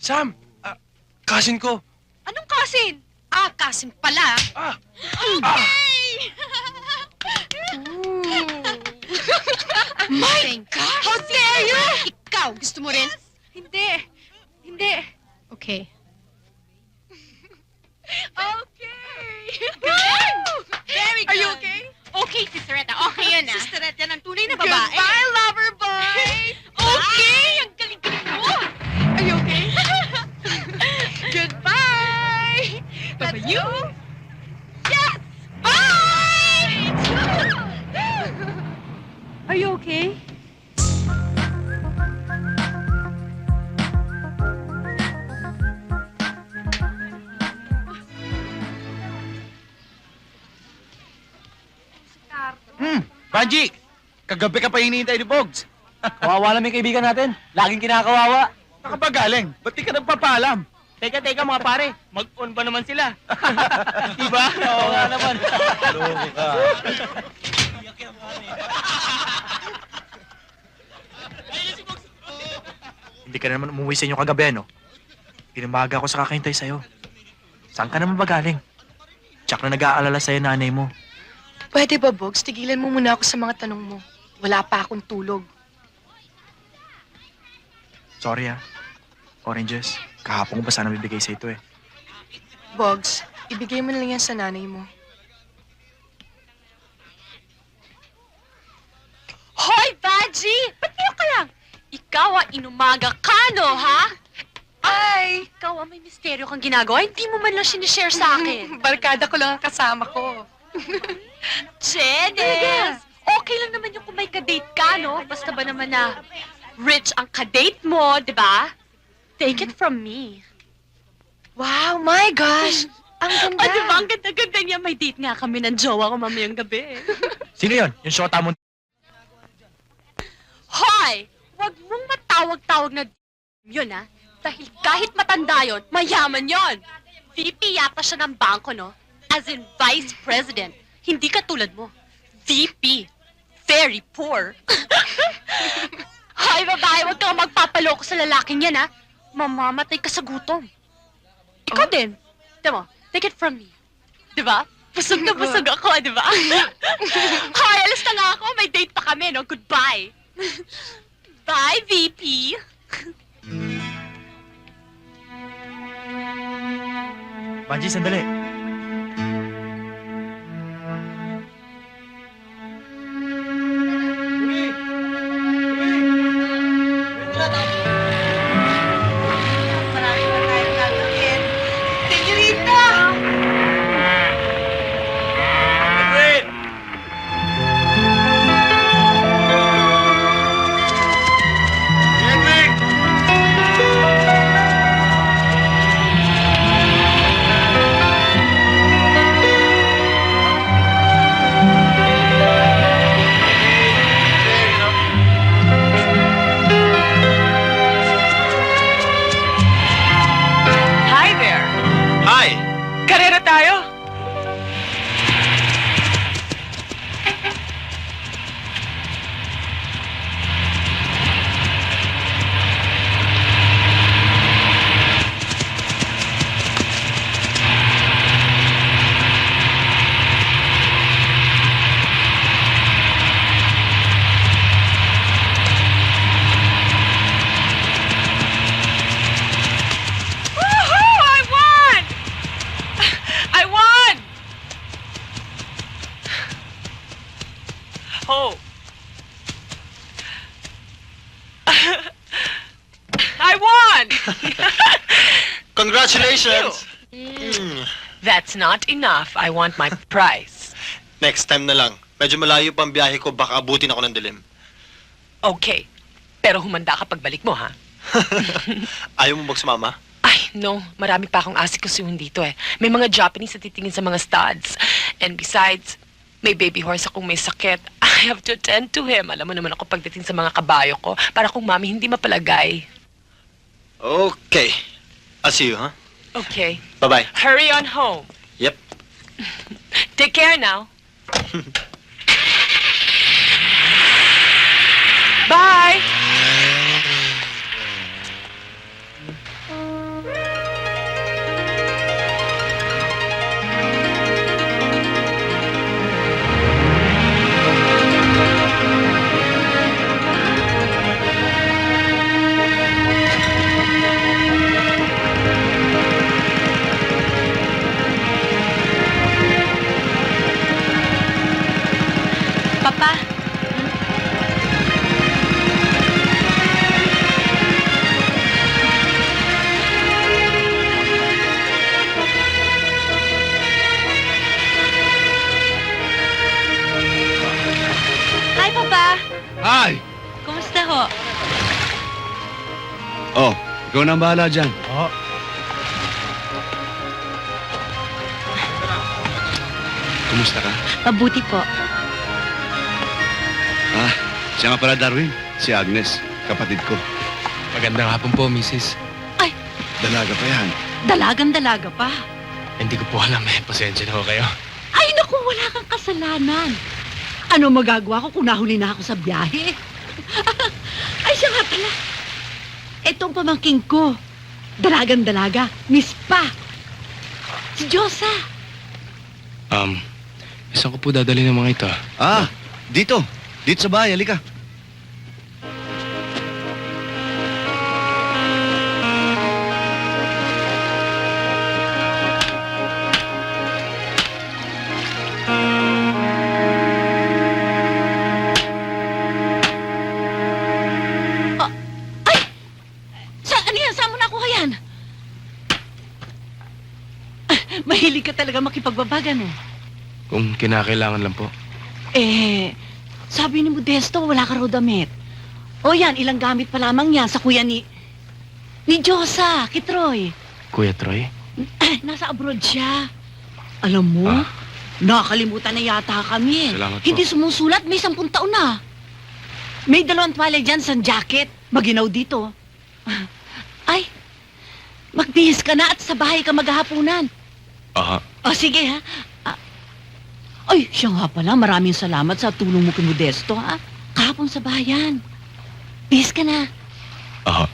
Sam! Cousin ko! Anong kasin? Ah, kasin pala. Ah! Okay! My God! How dare you! Ikaw, gusto mo rin? Hindi. Hindi. Okay. Okay! Very good! Are you okay? Okay, Sisteretta. Okay yun, ah. Sisterette, yan ang tunay na babae. Goodbye, lover boy! Okay! Ang galing-galing mo! Are you okay? Goodbye! Bye-bye, Let's you. go. Yes! Bye! Are you okay? Banji! Kagabi ka pa hinihintay ni Bogs. Kawawa namin kaibigan natin. Laging kinakawawa. Nakabagaling. Ba't di ka nagpapaalam? Teka mga pare. Mag-on ba naman sila? diba? Oo nga naman. Loko ka. Hindi ka na naman umuwi sa inyo kagabi, no? Pinamaga ako sa kakahintay sa'yo. Saan ka naman ba galing? Tsak na nag-aalala sa'yo nanay mo. Pwede ba, Bogs? Tigilan mo muna ako sa mga tanong mo. Wala pa akong tulog. Sorry Oranges, kahapon ko ba sana bibigay sa ito eh. Bogs, ibigay mo na lang yan sa nanay mo. Hoy, Baji! Ba't kayo ka lang? Ikaw inumaga ka, no, ha? Ay! Ikaw may misteryo kang ginagawa. Hindi mo man lang sinishare sa akin. Barkada ko lang ang kasama ko. Janice! Okay lang naman yung kung may kadate ka, no? Basta ba naman na rich ang kadate mo, di ba? Take it from me. Wow, my gosh! Ang ganda! O, di ba? Ang ganda-ganda niya. May date nga kami ng jowa ko mamayang gabi. Sino yon? Yung shota mo? Hoy! Huwag mong matawag-tawag na yun, ha? Dahil kahit matanda yun, mayaman yon. VP yata siya ng bangko, no? As in Vice President. Hindi ka tulad mo. VP. Very poor. Hoy, babae, huwag kang magpapaloko sa lalaking yan, ha? Mamamatay ka sa gutom. Ikaw din. Diba mo, take it from me. Diba? Busog na busog ako, diba? Hoy, alis na nga ako. May date pa kami, no? Goodbye. Bye, VP. Banji, sandali. Marami na tayong gagawin. Senyorita! Hi there. Hi! Karera tayo. Woohoo! I won! I won! Oh. I won! Congratulations! That's not enough. I want my prize. Next time na lang. Medyo malayo pang biyahe ko, baka abutin ako ng dilim. Okay. Pero humanda ka pagbalik mo, ha? Ayaw mo magsumama? Ay, no. Marami pa akong asikasuhin dito eh. May mga Japanese na titingin sa mga studs. And besides, may baby horse akong may sakit. I have to attend to him. Alam mo naman ako pagdating sa mga kabayo ko, para kung mami hindi mapalagay. Okay. I'll see you, huh? Okay. Bye-bye. Hurry on home. Yep. Take care now. Bye! Ikaw na ang bahala dyan. Oo. Kumusta ka? Mabuti po. Ah, siya nga pala Darwin. Si Agnes, kapatid ko. Magandang hapon po, Mrs. Dalaga pa yan. Dalagang-dalaga pa. Hindi ko po alam eh. Pasensya na ho kayo. Ay, naku, wala kang kasalanan. Ano magagawa ko kung nahuli na ako sa biyahe? Ay, siya nga pala. Itong pamangking ko. Dalagang-dalaga. Miss pa. Si Diyosa. Saan ko po dadali ng mga ito? Ah, dito. Dito sa bahay, halika. Ano yan? Saan mo nakuha yan? Mahilig ka talaga makipagbabagan, eh. Kung kinakailangan lang po. Sabi ni Modesto, wala ka raw damit. O yan, ilang gamit pa lamang yan sa kuya ni Diyosa, Kitroy. Kuya Troy? Nasa abroad siya. Alam mo, nakakalimutan na yata kami. Salamat po. Hindi sumusulat, may 10 taon na. May 2 tuwalay dyan sa jacket. Maginaw dito. Ay, magbihis ka na at sa bahay ka maghahapunan. Aha. O sige ha. Ay, siya nga pala. Maraming salamat sa tulong mo kay Modesto ha. Kahapon sa bayan. Bihis ka na. Aha.